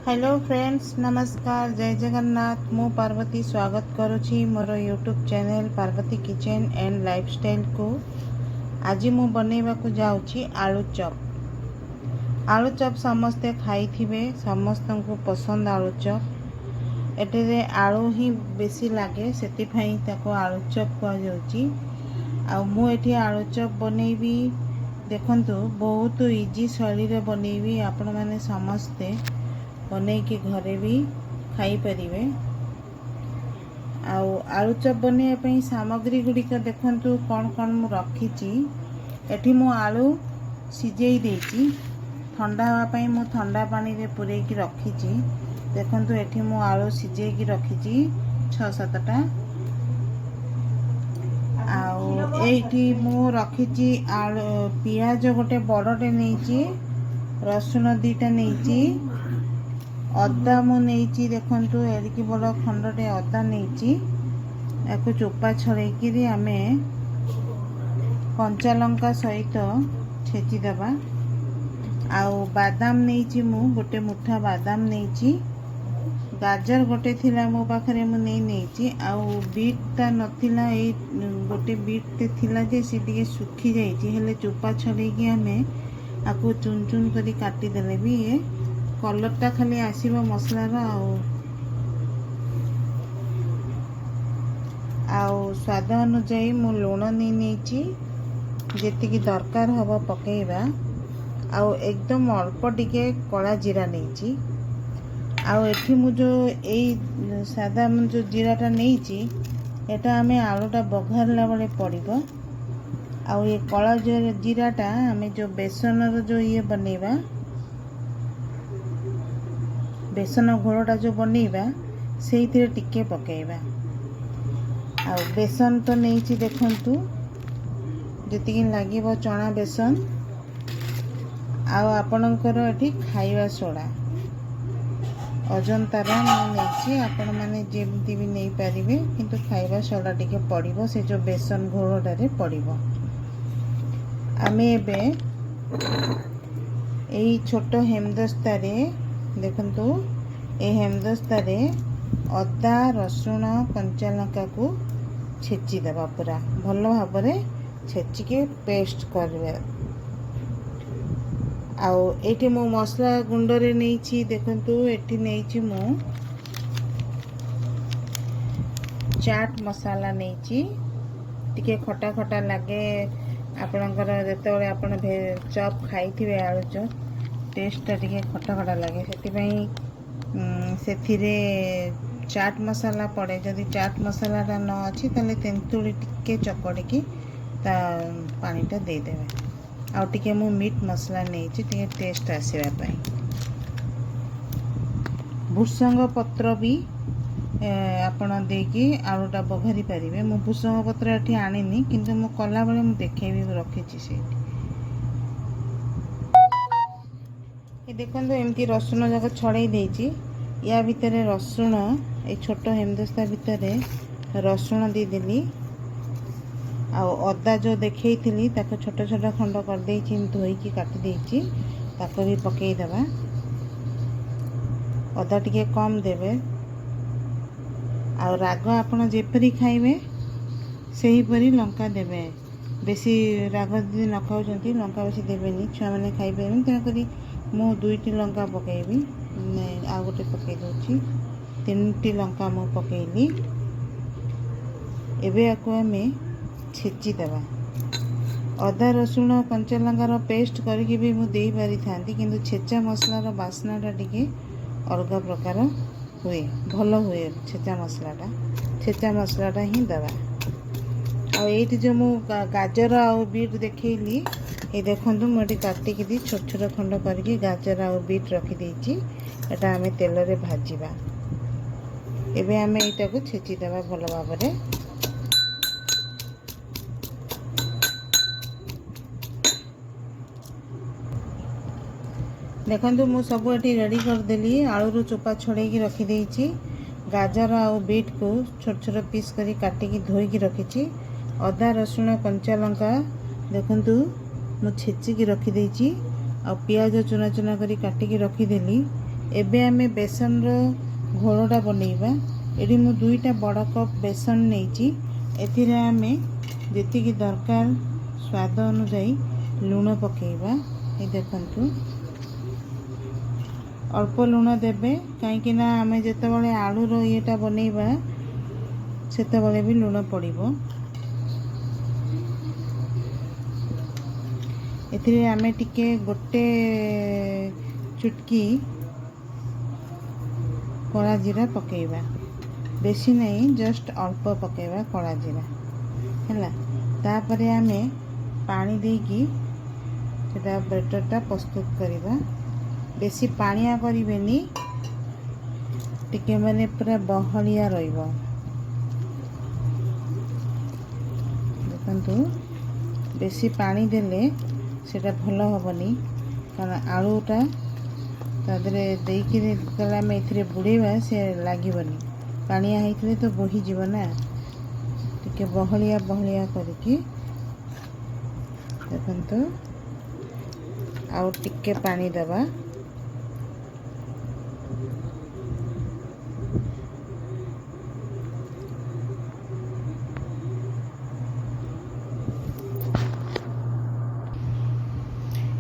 Hello friends, नमस्कार, जय जगन्नाथ। मु पार्वती स्वागत करुछि मोर YouTube channel Parvati kitchen and lifestyle को। आज मु बनैबा को जाउछि आलू चॉप। आलू चॉप समस्ते खाइथिबे, समस्तन को पसंद आलू चॉप। एटेरे आलू ही बेसी लागे, सेति पई ताको आलू चॉप कह जाउछि। आ मु एठी आलू चॉप बनैबी। देखंतु बहुत इजी शैली रे बनैबी, आपण माने समस्ते बनै कि घरे भी खाई परिवे। आलू चॉप बनैया पई सामग्री गुड़िक देखंतु कौन कौन मु रखिछि। एठी मु आलू सिझेई देछि, ठंडा हवा पई मु ठंडा पानी रे पुरै कि रखिछि। देखंतु एठी मु आलू सिझेई कि रखिछि 6-7टा। एठी मु रखिछि आलू पियाज गोटे बड़टे नेछि, रसुण 2टा नेछि, अदा मु नेछि। देखंतु एडिकी बड़ खंडटे अदा नेछि। याको चोपा छड़ेकी आमे कंचा लंका सहित छेची दबा। आउ बादाम नेछि, मु गोटे मुठा बादाम नेछि। गाजर गोटे थिला मो पाखरे मु नेछि। आउ बीटटा नथिला, ए गोटे बीट थिला जे से टिके सुखी जाइछि, हेले चोपा छड़ेकी आमे आको चुन चुन करी काटी देले भी ये कलरटा खाली आसीबो मसलार। आउ स्वाद अनुसार मु लुण नेछि, जेतिकी दरकार हबो पकेइबा। आउ एकदम अल्प टिके कला जीरा नेछि। आउ एठी मु जो एई सादा मु जो जीराटा नेछि, एटा आमे आलूटा बघारला बेले पड़िबो। आउ ये कला जीराटा आमे जो बेसनर जो ये बनैबा, बेसन घोड़टा जो बनैबा से टिके पकेइबा। आउ बेसन तो नहीं देखंतु जतिकी लागिबो चना बेसन। आउ आपणकर एठी खाइबा सोडा अजंतार नहीं, आपण माने जेमती भी नहीं पारिबे, किंतु खाइबा सोडा टिके पड़िबो से जो बेसन घोड़टारे पड़िबो। आमे एबे एई छोट हेमदस्तारे देखंतु, ए हेमदस्तारे अदा रसुण कंचा लंका को छेची देबा, पूरा भल भाबरे छेचिके पेस्ट करबे। आउ एठी मो मसला गुंडरे नेछि। देखंतु एठी नेछि मु चाट मसाला नेछि। टिके खटा खटा लागे आपणकर जेतेबेले आपण चॉप खाइथिबे, आलू चॉप टेस्टटा टिके खटा खटा लगे, सेथिरे चाट मसाला पड़े। जदि चाट मसालाटा न अच्छी ताले तेंतुली टिके चकड़िकी ता पानीटा दे देबे। आउ टिके मु मीट मसला नेछि, टिके टेस्ट आसीबा पई। भुसंग पत्र भी आपण देकी आलूटा बघारी पारिबे। मु भुसंग पत्र एठी आनिनी, किंतु मु कला बेले मु देखेबी रखिछि सेठी। देखो एमती रसुण जाक छड़े देछि। या भितर रसुण ए छोट हेमदस्ता भितर रसुण देदेली। आउ अदा जो देखई थिली ताको छोट छोट खंड कर देछि, धोईकी काटी देछि, ताको भी पकेई देबा। अदा टिके कम देबे। आउ राग आपण जेपरी खाइबे सेही परी लंका देबे। बेसी राग जदि न खाउछंती लंका बेसी देबेनी, छुआ माने खाइ पेबेनी। तेना करी मु 2टी लंका पकेइबी, आ गोटे पकई दोछि। 3टी लंका मु पकेइली। एबे आको आमे छेची देबा। अदा रसुण कंचा लंकार पेस्ट करके भी मु देई पारि थांती, किंतु छेचा मसलार बास्नाटा टिके अलगा प्रकार हुए, भल हुए। छेचा मसलाटा ही देबा। आ एठी जो मु गाजर आउ बीट देखैली, ये देखंतु मोटी काटिकी दी छोट छोट खंड करके गाजर आउ बीट रखी देछि। एटा आमे तेल रे भाजीबा। एबे आमे एटा को छेची देबा भल भाबरे। देखंतु मु सब एठी रेडी कर देली। आलू रो चोपा छड़ेकी रखी देछि। गाजर आउ बीट को छोट छोट पीस करी काटिकी धोईकी रखिछि। अदा रसुण कंचा लंका देखंतु मु छेचिकी रखी देछि। आ पियाज चुना चुना करी काटिकी रखी देली। एबे आमे बेसन रो घोलटा बनैबा। एडी मु 2टा बड़ कप बेसन नेची। एथिरे आमे जेतिकी दरकार स्वाद अनुसार लूण पकेबा। ए देखंतु अल्प लूण देबे कहीं ना आमे जेतेबेले आलू रो येटा बनैबा सेतेबेले भी लूण पड़िबो। एथिरे आमे टिके गोटे चुटकी कला जीरा पकेबा। बेसी नहीं जस्ट अल्प पकेबा कला जीरा हैला। तापरे आमे पानी देकी सेटा बैटरटा प्रस्तुत करिबा। बेसी पानिया करिबेनी टिके माने पूरा बहलिया रहिबो। देखंतु बेसी पानी देले सेटा भल हबनी कारण आलूटा तादरे देकी तले आम ए बुड़ेबा से लगे पानिया होते तो बोही जीव ना। टिके बहलिया बहलिया करके देखंतु आउ टिके पानी दबा।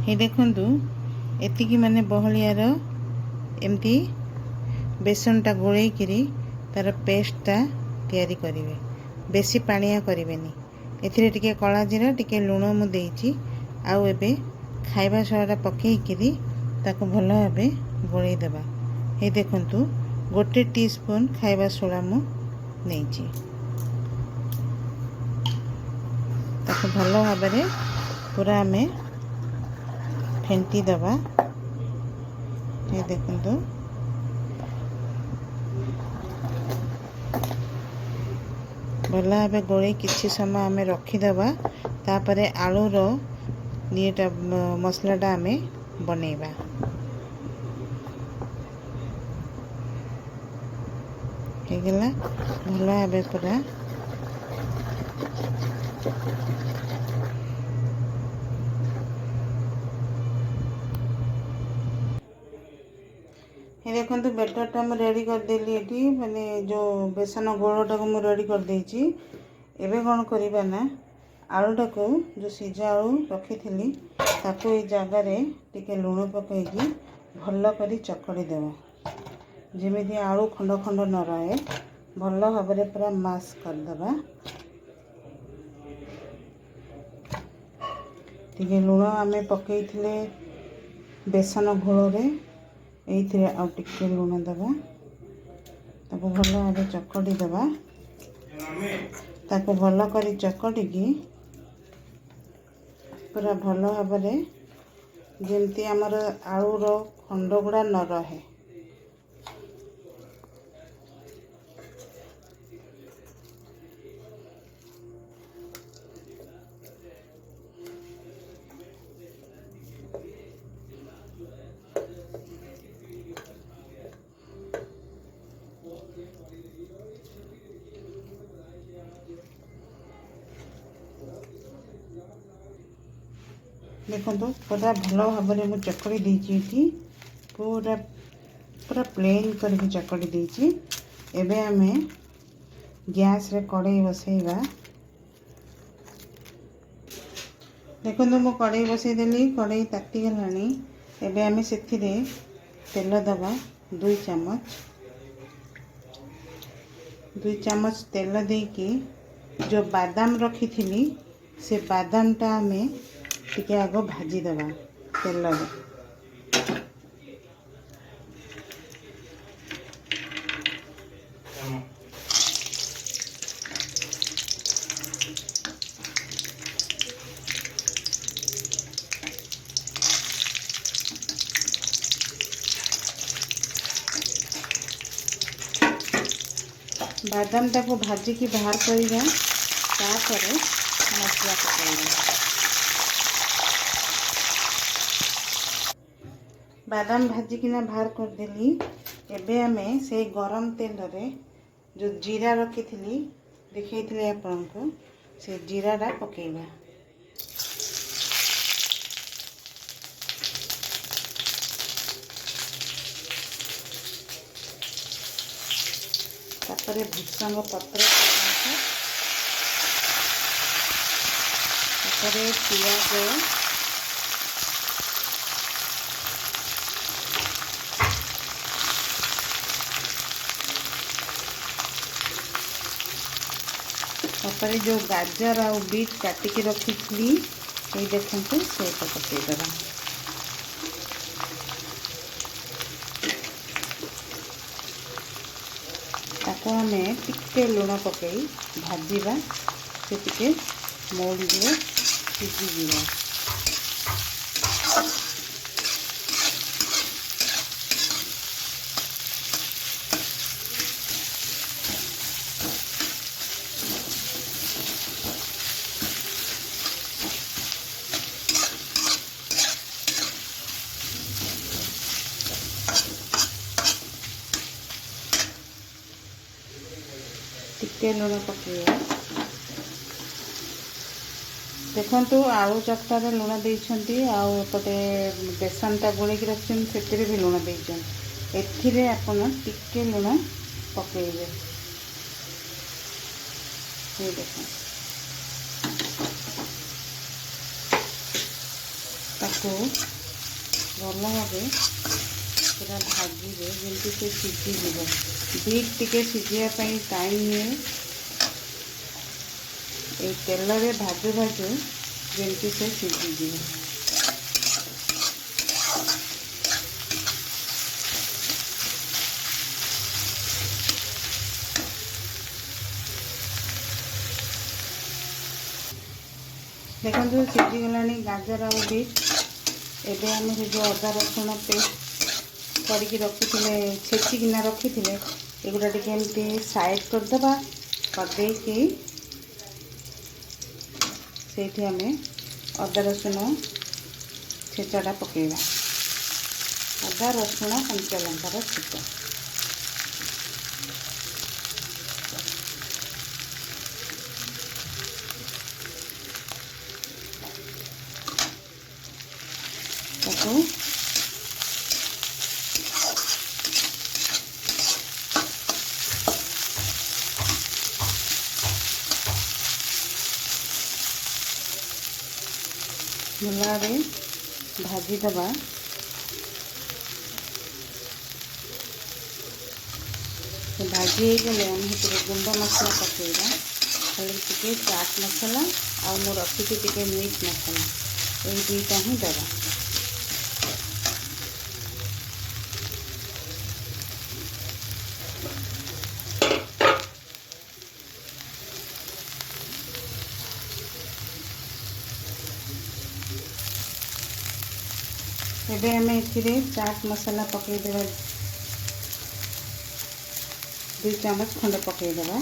ये देखंतु एतिकी माने बहलियार एमती बेसनटा गोळेई करी तार पेस्टटा तैयारी करिवे। बेसी पानिया करिवेनी। एथिरे टिके कला जीरा टिके लूण मु देइची। आउ एबे खाइबा सोडा पकेई करी ताको भल भाबे गोळेई देबा। हे देखंतु गोटे टीस्पून खाइबा सोडा मु नेइची। ताको भल भाबरे पूरा आमे फेंटी दबा। ये देखंतु भल भाबे गोळे किछि समय आमे रखिदबा। तापरे आलू रो निएटा मसलाटा आमे बनेबा। हे गेला भल भाबे पूरा ये देखो बेटरटा मैं रेडी कर देली। ये माने जो बेसन गोलटा को मैं रेडी कर देची। एबे कौन करिबा ना आलूटा को जो सीझा आलू रखी थी ताको ये जगह रे टिके लूण पकईकी भल करी चकड़ी देवा। जेमिति आलू खंड खंड न रहे भल भाव पूरा मास करदबा। टिके लूण आमे पकई थिले बेसन घोल रे एइथिरे आउ टिके लूण दबा। ताको भल भाव चकड़ी दबा। ताको भल करी चकड़ी की पूरा भल भाव जेमती आमर आलू रो खंड गुड़ा न रहे। देखो पूरा भल भाव में चकड़ी देती पूरा पूरा प्लेन करके चकड़ी देती। एबे आमे गैस रे कड़ाई बसैबा। देखो मु कड़ाई बसई देली कड़ाई ताती गलानी। एबे आमे सेथिरे तेल दबा 2 चम्मच। 2 चम्मच तेल देकी जो बादाम रखी थी से बादामटा आमे टिके आगो भाजी दबा तेल में। बादाम टाको भाजी की बाहर करिबा। तापरे मसला पकाइबा। बादाम भाजी किना बाहर कर देली। एबे आमे से गरम तेल रे जो जीरा रखी थी देखई आपन को से जीराटा पकेबा। तापर भृषंग पत्र पियाज तापर जो गाजर आ बीट काटिकी रखी ये देखते से पकईदे ताको आम टिके लुण पकई भाजा से टिके मौलिए सीझीज। टिके लुण पकईया देखु आलू चकटार लुण देते आउटे बेसनटा गोलिक रखी से भी लुण देते एथिरे आपण टिके लुण पकईबे ये देख ताको भल भाव पूरा भाजिबे जमी से सीझीज। बीट टिके सीझापी टाइम निए ये तेल रे भाजु भाजु जमी से सीझीज। देखो सीझीगला गाजर आ बीट एबे आम जो अदा रसुण पेस्ट करके रखी छेचिकिना रखी एगुड़ा टे एमती साइड करदे करदेकी से आम अदा रसुण छेचाटा पकेबा अदा रसुण कंचा लंकार छेचा ताको भलारे भाजीदबा भाजी गले आम गुंड मसला पकेबा खाली टिके चाट मसला आ मु रखी टिके मीट मसला ये दुईटा ही दबा। एबे आम ए चाट मसला पकईदेवा 2 चम्मच खंड पकईदेवा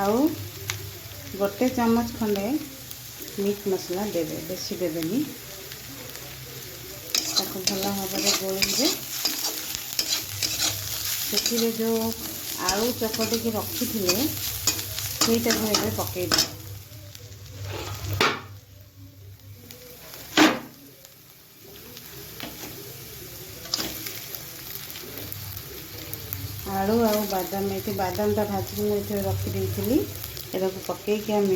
आउ 1 चम्मच खंडे मीट मसला देवे बेसी देवेनी भल भाव गोलिबे से जो आलू चकटिकी रखी सेटा को पकईदे आलू आ बादाम ये बादामटा भाजी मुझे रखी एटा को पकईकि आम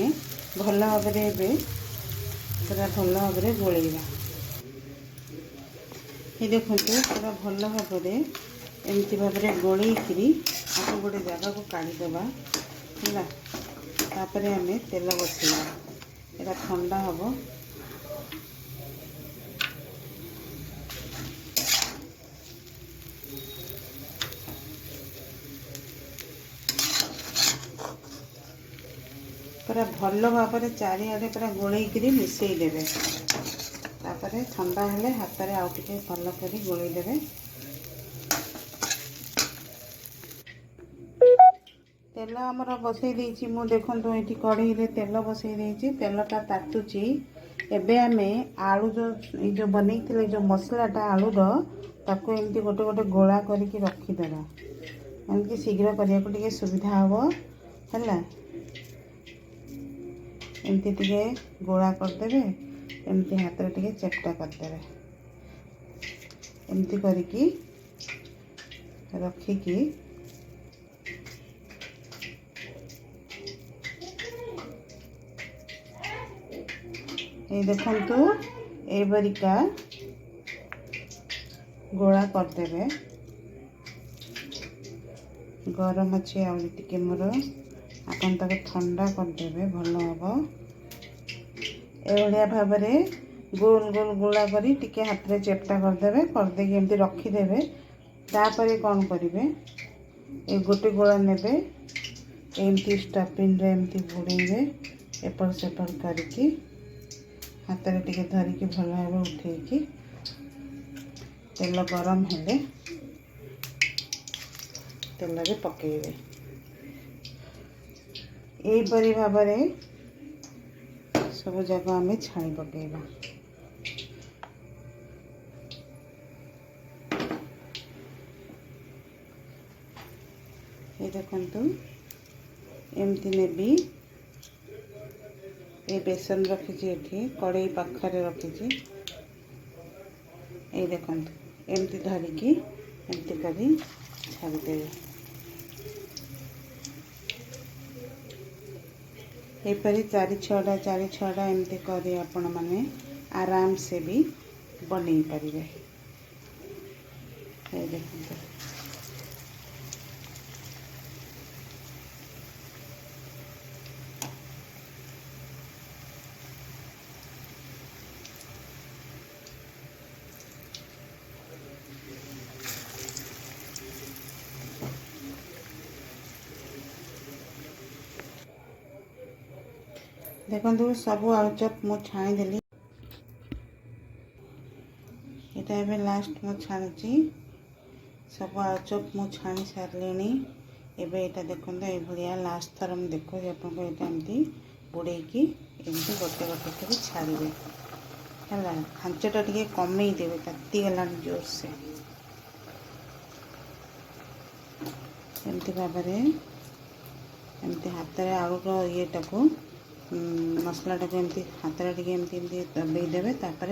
भल भाव पूरा भल भाव गोलेबा। ये देखो पूरा भल भाव एमती भाव गोलेकरी आपको गोटे जगह को काढ़ीदबा है तापर आम तेल बसैया यहाँ ठंडा हम पूरा भल भाव चारिआडे पूरा गोलेकरी मिसईदेवे तापर ठंडा हेले हाथ में आउ टे भल कर गोलेदेवे। तेल आमर बसई देछि मु देखंतु एठी कढ़ई रे तेल बसई देछि तेलटा तातुची एबे आमे आलू जो बनैथिले जो मसलाटा आलूर ताको एमती गोटे गोटे गोला करके रखीदेवा एमती शीघ्र करने को सुविधा हम है। एमती टे गोला करदे, एमती हाथ में टे चेपटा करदे, एमती करके रखिकी ये देखंतु ए बरिका गोला करदे। गरम अच्छे आगे मोर आपन तक ठंडा करदे भल हम। एभलिया भाव गोल गोल गोला करी टिके हाथ में चेपटा करदे, करदे एमती रखीदे। तापर कौन करेंगे, ये गोटे गोला नेबे, एमती स्टफिंग रे एमती बुड़ेबे, एपट सेपट करके हाथ में टिके धरिकी भल भाव उठेकी तेल गरम हेले तेल रे पकेबे। एपरी भाव सब जगह आम छाणी पकेबा। ये देखंतु एमती नेबी, ये बेसन रखी कड़े पाखरे रखी, ये देखंतु एमती धरिकी एमती करी छाड़ीदे। एपरी 4-6टा एमती करी आपण माने आराम से भी बनै पारिबे। ये देखंतु देखंतु सब आलुचप मु छाणी देली। एटा एबे लास्ट मु छाणुची, सब आलुचप मु छाणी सारलेनी। एबे एटा देखंतु ए भलिया लास्ट थर मु देखो आपन एटा एमती बुड़ेकी एमती गोटे गोटे कर छाड़ीबे हैला। खांचटा टिके कमई देबे, ताती गलानी जोर से। एमती भाबरे एमती हाथ में आलूर येटाको मसलाटा को एमती हाथ में टिके एमती एमती दबे देबे, तापर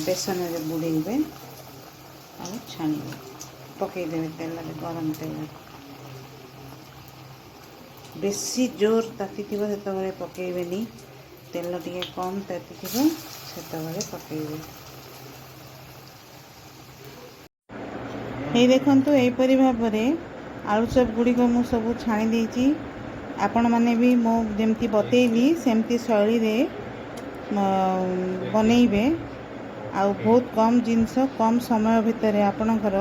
बेसन में बुड़ेबे और छाणीबे, पकईदेवे तेल रे, गरम तेल। बेसी जोर ताती थी से पकईबेनी, तेल टिके कम ताती थी से पकईबे। ये देखंतु एपरी भाव आलुचप गुड़ी को मु सब छाणी देइची। आपण माने भी मो जेमती बतेइली सेमती शैली रे बनइबे। आ बहुत कम जिनस कम समय भितर आपणकर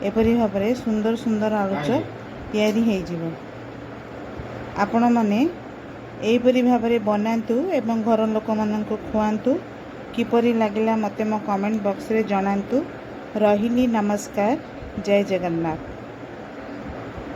एपरी भाव सुंदर सुंदर आलुचप तैयारी हो जिवो। आपण माने एपरी भाव बनातु एवं घर लोक माननकु खुआंतु। किपरि लागिला मते मो कमेंट बॉक्स रे जणांतु। रहिली, नमस्कार, जय जगन्नाथ।